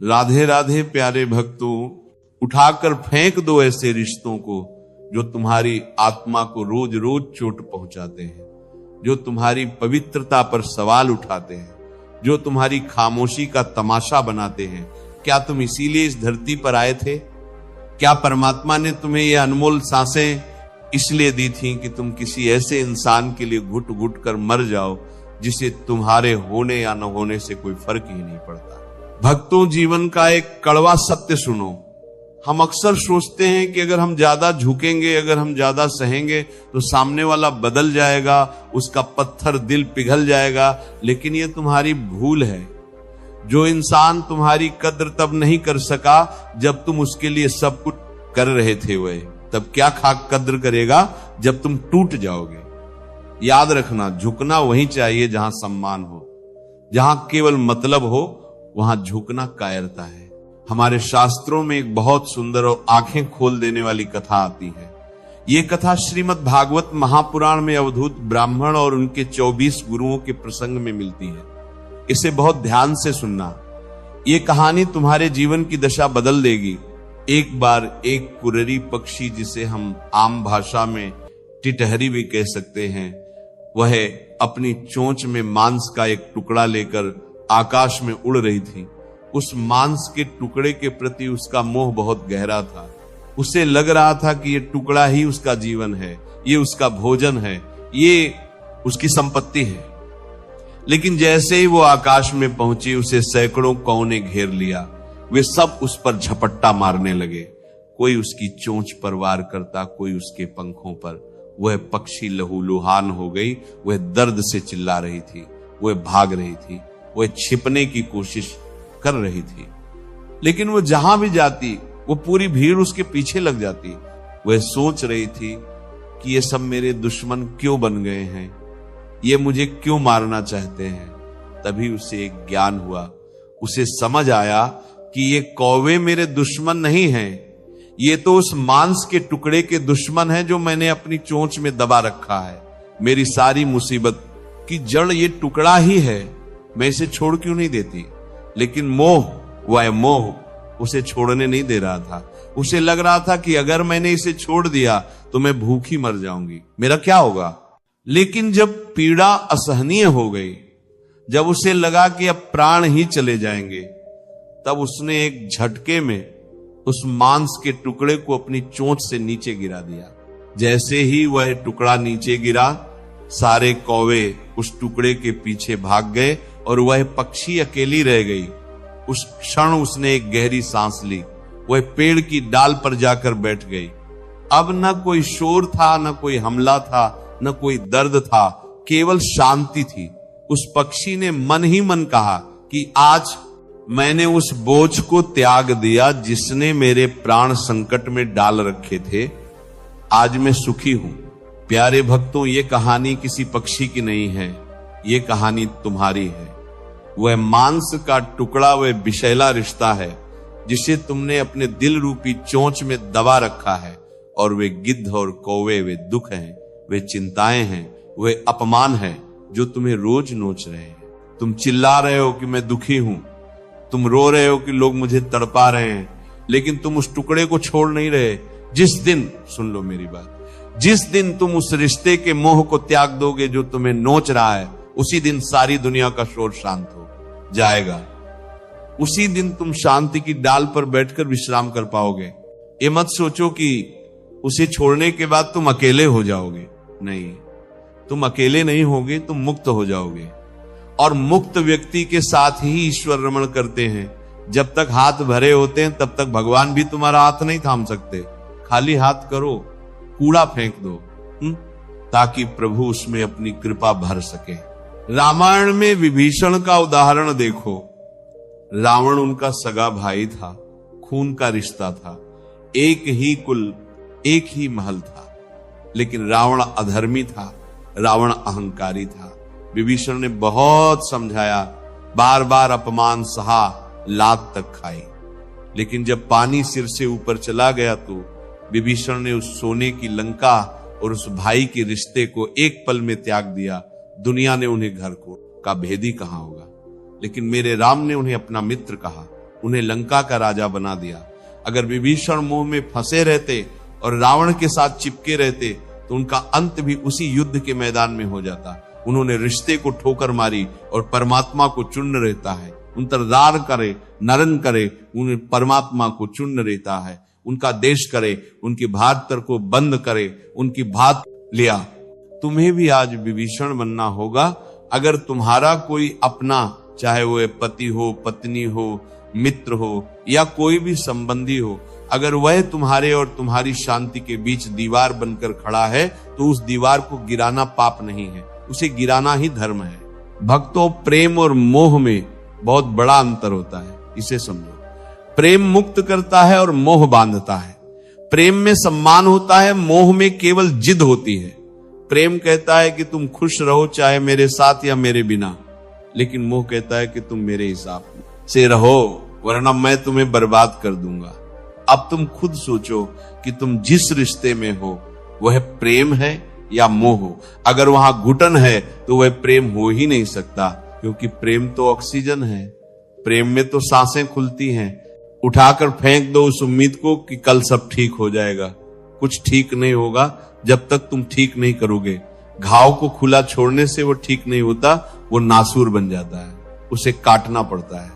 राधे राधे प्यारे भक्तों, उठाकर फेंक दो ऐसे रिश्तों को जो तुम्हारी आत्मा को रोज रोज चोट पहुंचाते हैं, जो तुम्हारी पवित्रता पर सवाल उठाते हैं, जो तुम्हारी खामोशी का तमाशा बनाते हैं। क्या तुम इसीलिए इस धरती पर आए थे? क्या परमात्मा ने तुम्हें ये अनमोल सांसें इसलिए दी थी कि तुम किसी ऐसे इंसान के लिए घुट घुट कर मर जाओ जिसे तुम्हारे होने या न होने से कोई फर्क ही नहीं पड़ता। भक्तों, जीवन का एक कड़वा सत्य सुनो। हम अक्सर सोचते हैं कि अगर हम ज्यादा झुकेंगे, अगर हम ज्यादा सहेंगे तो सामने वाला बदल जाएगा, उसका पत्थर दिल पिघल जाएगा। लेकिन ये तुम्हारी भूल है। जो इंसान तुम्हारी कद्र तब नहीं कर सका जब तुम उसके लिए सब कुछ कर रहे थे, वह तब क्या खाक कद्र करेगा जब तुम टूट जाओगे। याद रखना, झुकना वहीं चाहिए जहां सम्मान हो। जहां केवल मतलब हो वहां झुकना कायरता है। हमारे शास्त्रों में एक बहुत सुंदर और आंखें खोल देने वाली कथा आती है। ये कथा श्रीमद् भागवत महापुराण में अवधूत ब्राह्मण और उनके 24 गुरुओं के प्रसंग में मिलती है। इसे बहुत ध्यान से सुनना। ये कहानी तुम्हारे जीवन की दशा बदल देगी। एक बार एक कुररी पक्षी, जिसे हम आम भाषा में टिटहरी भी कह सकते हैं, वह अपनी चोंच में मांस का एक टुकड़ा लेकर आकाश में उड़ रही थी। उस मांस के टुकड़े के प्रति उसका मोह बहुत गहरा था। उसे लग रहा था कि ये टुकड़ा ही उसका जीवन है, ये उसका भोजन है, ये उसकी संपत्ति है। लेकिन जैसे ही वो आकाश में पहुंची, उसे सैकड़ों कौओं ने घेर लिया। वे सब उस पर झपट्टा मारने लगे। कोई उसकी चोंच पर वार करता, कोई उसके पंखों पर। वह पक्षी लहूलुहान हो गई। वह दर्द से चिल्ला रही थी, वह भाग रही थी, वह छिपने की कोशिश कर रही थी। लेकिन वो जहां भी जाती, वो पूरी भीड़ उसके पीछे लग जाती। वह सोच रही थी कि ये सब मेरे दुश्मन क्यों बन गए हैं, ये मुझे क्यों मारना चाहते हैं। तभी उसे एक ज्ञान हुआ। उसे समझ आया कि ये कौवे मेरे दुश्मन नहीं हैं, ये तो उस मांस के टुकड़े के दुश्मन हैं जो मैंने अपनी चोंच में दबा रखा है। मेरी सारी मुसीबत की जड़ ये टुकड़ा ही है। मैं इसे छोड़ क्यों नहीं देती? लेकिन मोह, वह मोह उसे छोड़ने नहीं दे रहा था। उसे लग रहा था कि अगर मैंने इसे छोड़ दिया तो मैं भूखी मर जाऊंगी, मेरा क्या होगा। लेकिन जब पीड़ा असहनीय हो गई, जब उसे लगा कि अब प्राण ही चले जाएंगे, तब उसने एक झटके में उस मांस के टुकड़े को अपनी चोंच से नीचे गिरा दिया। जैसे ही वह टुकड़ा नीचे गिरा, सारे कौवे उस टुकड़े के पीछे भाग गए और वह पक्षी अकेली रह गई। उस क्षण उसने एक गहरी सांस ली। वह पेड़ की डाल पर जाकर बैठ गई। अब न कोई शोर था, न कोई हमला था, न कोई दर्द था, केवल शांति थी। उस पक्षी ने मन ही मन कहा कि आज मैंने उस बोझ को त्याग दिया जिसने मेरे प्राण संकट में डाल रखे थे। आज मैं सुखी हूं। प्यारे भक्तों, ये कहानी किसी पक्षी की नहीं है, ये कहानी तुम्हारी है। वह मांस का टुकड़ा, वह विषैला रिश्ता है जिसे तुमने अपने दिल रूपी चोंच में दबा रखा है। और वे गिद्ध और कौवे, वे दुख हैं, वे चिंताएं हैं, वे अपमान हैं जो तुम्हें रोज नोच रहे हैं। तुम चिल्ला रहे हो कि मैं दुखी हूं, तुम रो रहे हो कि लोग मुझे तड़पा रहे हैं, लेकिन तुम उस टुकड़े को छोड़ नहीं रहे। जिस दिन, सुन लो मेरी बात, जिस दिन तुम उस रिश्ते के मोह को त्याग दोगे जो तुम्हें नोच रहा है, उसी दिन सारी दुनिया का शोर शांत हो जाएगा। उसी दिन तुम शांति की डाल पर बैठकर विश्राम कर पाओगे। ये मत सोचो कि उसे छोड़ने के बाद तुम अकेले हो जाओगे। नहीं, तुम अकेले नहीं होगे, तुम मुक्त हो जाओगे। और मुक्त व्यक्ति के साथ ही ईश्वर रमण करते हैं। जब तक हाथ भरे होते हैं तब तक भगवान भी तुम्हारा हाथ नहीं थाम सकते। खाली हाथ करो, कूड़ा फेंक दो, ताकि प्रभु उसमें अपनी कृपा भर सके। रामायण में विभीषण का उदाहरण देखो। रावण उनका सगा भाई था, खून का रिश्ता था, एक ही कुल, एक ही महल था। लेकिन रावण अधर्मी था, रावण अहंकारी था। विभीषण ने बहुत समझाया, बार बार अपमान सहा, लात तक खाई। लेकिन जब पानी सिर से ऊपर चला गया तो विभीषण ने उस सोने की लंका और उस भाई के रिश्ते को एक पल में त्याग दिया। दुनिया ने उन्हें घर को का भेदी कहा होगा, लेकिन मेरे राम ने उन्हें अपना मित्र कहा। उन्हें लंका का राजा बना दिया। अगर विभीषण मोह में फंसे रहते और रावण के साथ चिपके रहते तो उनका अंत भी उसी युद्ध के मैदान में हो जाता। उन्होंने रिश्ते को ठोकर मारी और परमात्मा को चूर्ण रहता है। उनतरदार करे नरन करे, उन्हें परमात्मा को चूर्ण रहता है। उनका देश करे, उनकी भातर को बंद करे, उनकी भात लिया। तुम्हें भी आज विभीषण बनना होगा। अगर तुम्हारा कोई अपना, चाहे वो पति हो, पत्नी हो, मित्र हो या कोई भी संबंधी हो, अगर वह तुम्हारे और तुम्हारी शांति के बीच दीवार बनकर खड़ा है तो उस दीवार को गिराना पाप नहीं है, उसे गिराना ही धर्म है। भक्तों, प्रेम और मोह में बहुत बड़ा अंतर होता है, इसे समझो। प्रेम मुक्त करता है और मोह बांधता है। प्रेम में सम्मान होता है, मोह में केवल जिद होती है। प्रेम कहता है कि तुम खुश रहो चाहे मेरे साथ या मेरे बिना, लेकिन मोह कहता है कि तुम मेरे हिसाब से रहो वरना मैं तुम्हें बर्बाद कर दूंगा। अब तुम खुद सोचो कि तुम जिस रिश्ते में हो वह प्रेम है या मोह हो। अगर वहां घुटन है तो वह प्रेम हो ही नहीं सकता, क्योंकि प्रेम तो ऑक्सीजन है। प्रेम में तो सांसें खुलती हैं। उठाकर फेंक दो उस उम्मीद को कि कल सब ठीक हो जाएगा। कुछ ठीक नहीं होगा जब तक तुम ठीक नहीं करोगे। घाव को खुला छोड़ने से वो ठीक नहीं होता, वो नासूर बन जाता है, उसे काटना पड़ता है।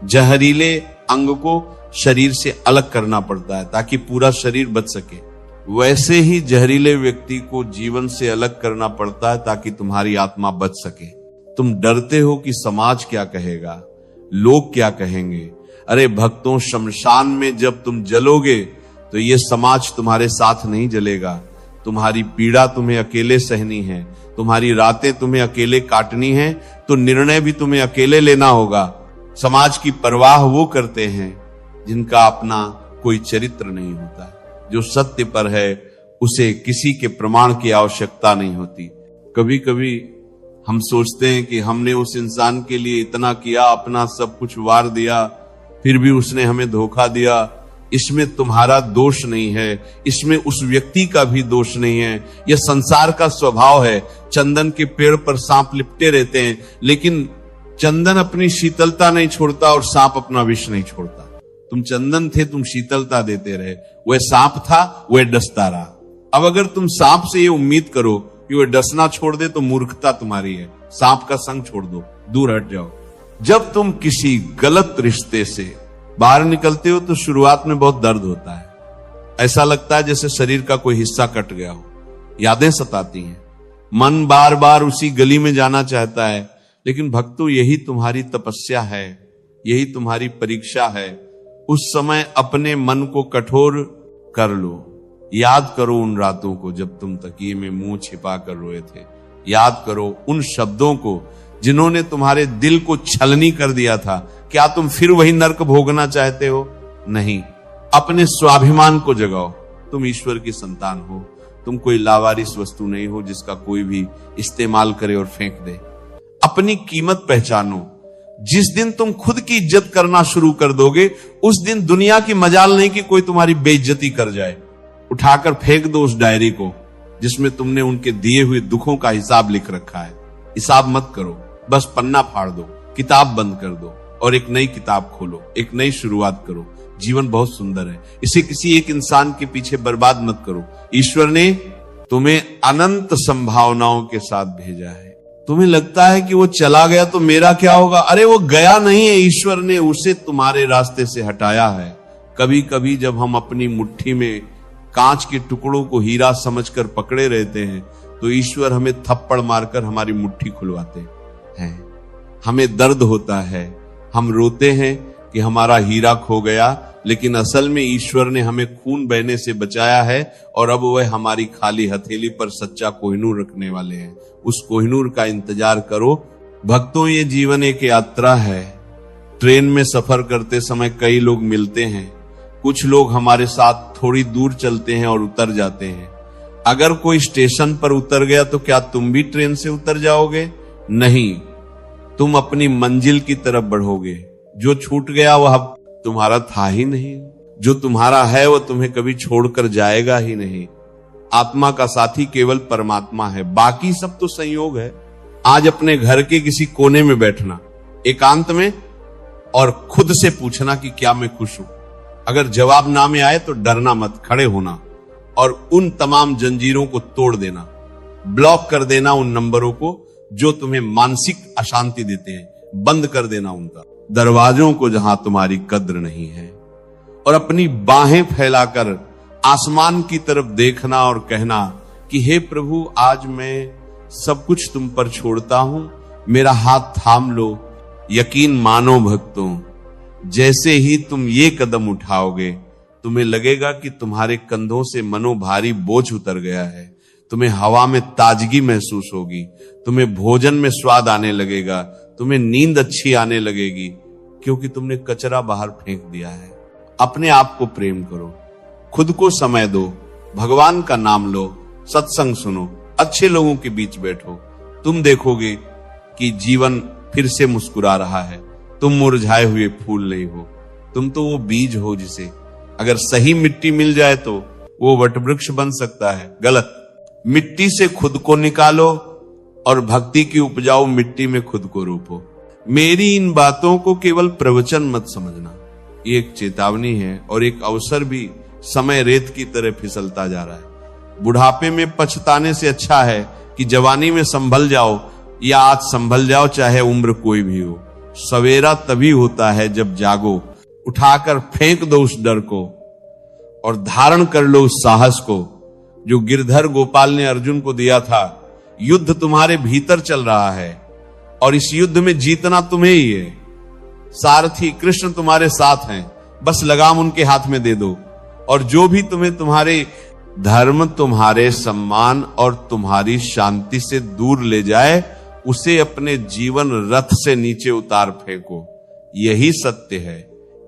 जहरीले अंग को शरीर से अलग करना पड़ता है ताकि पूरा शरीर बच सके। वैसे ही जहरीले व्यक्ति को जीवन से अलग करना पड़ता है ताकि तुम्हारी आत्मा बच सके। तुम डरते हो कि समाज क्या कहेगा, लोग क्या कहेंगे। अरे भक्तों, शमशान में जब तुम जलोगे तो ये समाज तुम्हारे साथ नहीं जलेगा। तुम्हारी पीड़ा तुम्हें अकेले सहनी है, तुम्हारी रातें तुम्हें अकेले काटनी है, तो निर्णय भी तुम्हें अकेले लेना होगा। समाज की परवाह वो करते हैं जिनका अपना कोई चरित्र नहीं होता। जो सत्य पर है उसे किसी के प्रमाण की आवश्यकता नहीं होती। कभी कभी हम सोचते हैं कि हमने उस इंसान के लिए इतना किया, अपना सब कुछ वार दिया, फिर भी उसने हमें धोखा दिया। इसमें तुम्हारा दोष नहीं है, इसमें उस व्यक्ति का भी दोष नहीं है। यह संसार का स्वभाव है। चंदन के पेड़ पर सांप लिपटे रहते हैं, लेकिन चंदन अपनी शीतलता नहीं छोड़ता और सांप अपना विष नहीं छोड़ता। तुम चंदन थे, तुम शीतलता देते रहे, वह सांप था, वह डसता रहा। अब अगर तुम सांप से ये उम्मीद करो कि वह डसना छोड़ दे तो मूर्खता तुम्हारी है। सांप का संग छोड़ दो, दूर हट जाओ। जब तुम किसी गलत रिश्ते से बाहर निकलते हो तो शुरुआत में बहुत दर्द होता है। ऐसा लगता है जैसे शरीर का कोई हिस्सा कट गया हो। यादें सताती हैं, मन बार बार उसी गली में जाना चाहता है। लेकिन भक्तों, यही तुम्हारी तपस्या है, यही तुम्हारी परीक्षा है। उस समय अपने मन को कठोर कर लो। याद करो उन रातों को जब तुम तकिए में मुंह छिपा कर रोए थे। याद करो उन शब्दों को जिन्होंने तुम्हारे दिल को छलनी कर दिया था। क्या तुम फिर वही नर्क भोगना चाहते हो? नहीं। अपने स्वाभिमान को जगाओ। तुम ईश्वर की संतान हो, तुम कोई लावारिस वस्तु नहीं हो जिसका कोई भी इस्तेमाल करे और फेंक दे। अपनी कीमत पहचानो। जिस दिन तुम खुद की इज्जत करना शुरू कर दोगे, उस दिन दुनिया की मजाल नहीं कि कोई तुम्हारी बेइज्जती कर जाए। उठाकर फेंक दो उस डायरी को जिसमें तुमने उनके दिए हुए दुखों का हिसाब लिख रखा है। हिसाब मत करो, बस पन्ना फाड़ दो, किताब बंद कर दो और एक नई किताब खोलो, एक नई शुरुआत करो। जीवन बहुत सुंदर है, इसे किसी एक इंसान के पीछे बर्बाद मत करो। ईश्वर ने तुम्हें अनंत संभावनाओं के साथ भेजा है। तुम्हें लगता है कि वो चला गया तो मेरा क्या होगा? अरे वो गया नहीं है, ईश्वर ने उसे तुम्हारे रास्ते से हटाया है। कभी कभी जब हम अपनी मुट्ठी में कांच के टुकड़ों को हीरा समझकर पकड़े रहते हैं तो ईश्वर हमें थप्पड़ मारकर हमारी मुट्ठी खुलवाते हैं। हमें दर्द होता है, हम रोते हैं कि हमारा हीरा खो गया, लेकिन असल में ईश्वर ने हमें खून बहने से बचाया है और अब वह हमारी खाली हथेली पर सच्चा कोहिनूर रखने वाले हैं। उस कोहिनूर का इंतजार करो। भक्तों, ये जीवन एक यात्रा है। ट्रेन में सफर करते समय कई लोग मिलते हैं। कुछ लोग हमारे साथ थोड़ी दूर चलते हैं और उतर जाते हैं। अगर कोई स्टेशन पर उतर गया तो क्या तुम भी ट्रेन से उतर जाओगे? नहीं, तुम अपनी मंजिल की तरफ बढ़ोगे। जो छूट गया वह अब तुम्हारा था ही नहीं। जो तुम्हारा है वह तुम्हें कभी छोड़कर जाएगा ही नहीं। आत्मा का साथी केवल परमात्मा है, बाकी सब तो संयोग है। आज अपने घर के किसी कोने में बैठना, एकांत में और खुद से पूछना कि क्या मैं खुश हूं। अगर जवाब ना में आए तो डरना मत, खड़े होना और उन तमाम जंजीरों को तोड़ देना, ब्लॉक कर देना उन नंबरों को जो तुम्हें मानसिक अशांति देते हैं, बंद कर देना उनका दरवाजों को जहां तुम्हारी कद्र नहीं है, और अपनी बाहें फैलाकर आसमान की तरफ देखना और कहना कि हे प्रभु, आज मैं सब कुछ तुम पर छोड़ता हूं, मेरा हाथ थाम लो। यकीन मानो भक्तों, जैसे ही तुम ये कदम उठाओगे तुम्हें लगेगा कि तुम्हारे कंधों से मनोभारी बोझ उतर गया है, तुम्हें हवा में ताजगी महसूस होगी, तुम्हें भोजन में स्वाद आने लगेगा, तुम्हें नींद अच्छी आने लगेगी, क्योंकि तुमने कचरा बाहर फेंक दिया है। अपने आप को प्रेम करो, खुद को समय दो, भगवान का नाम लो, सत्संग सुनो, अच्छे लोगों के बीच बैठो। तुम देखोगे कि जीवन फिर से मुस्कुरा रहा है। तुम मुरझाए हुए फूल नहीं हो, तुम तो वो बीज हो जिसे अगर सही मिट्टी मिल जाए तो वो वटवृक्ष बन सकता है। गलत, मिट्टी से खुद को निकालो और भक्ति की उपजाऊ मिट्टी में खुद को रोपो। मेरी इन बातों को केवल प्रवचन मत समझना, ये एक चेतावनी है और एक अवसर भी। समय रेत की तरह फिसलता जा रहा है। बुढ़ापे में पछताने से अच्छा है कि जवानी में संभल जाओ, या आज संभल जाओ चाहे उम्र कोई भी हो। सवेरा तभी होता है जब जागो, उठाकर फेंक दो उस डर को और धारण कर लो उस साहस को जो गिरधर गोपाल ने अर्जुन को दिया था। युद्ध तुम्हारे भीतर चल रहा है और इस युद्ध में जीतना तुम्हें ही है। सारथी कृष्ण तुम्हारे साथ हैं, बस लगाम उनके हाथ में दे दो, और जो भी तुम्हें तुम्हारे धर्म, तुम्हारे सम्मान और तुम्हारी शांति से दूर ले जाए, उसे अपने जीवन रथ से नीचे उतार फेंको। यही सत्य है,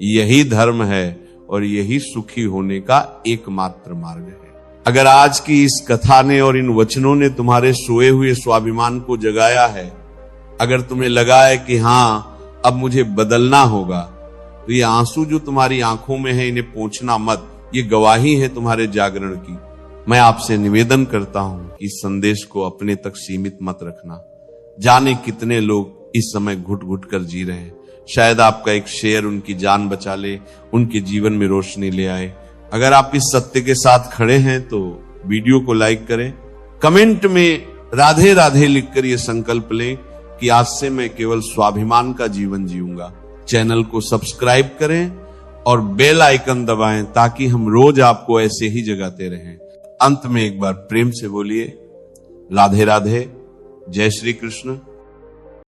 यही धर्म है और यही सुखी होने का एकमात्र मार्ग है। अगर आज की इस कथा ने और इन वचनों ने तुम्हारे सोए हुए स्वाभिमान को जगाया है, अगर तुम्हें लगा है कि हां अब मुझे बदलना होगा, तो ये आंसू जो तुम्हारी आंखों में है इन्हें पोंछना मत, ये गवाही है तुम्हारे जागरण की। मैं आपसे निवेदन करता हूं कि इस संदेश को अपने तक सीमित मत रखना। जाने कितने लोग इस समय घुट घुट कर जी रहे हैं, शायद आपका एक शेयर उनकी जान बचा ले, उनके जीवन में रोशनी ले आए। अगर आप इस सत्य के साथ खड़े हैं तो वीडियो को लाइक करें, कमेंट में राधे राधे लिखकर यह संकल्प लें कि आज से मैं केवल स्वाभिमान का जीवन जीऊंगा। चैनल को सब्सक्राइब करें और बेल आइकन दबाएं ताकि हम रोज आपको ऐसे ही जगाते रहें। अंत में एक बार प्रेम से बोलिए राधे राधे, जय श्री कृष्ण।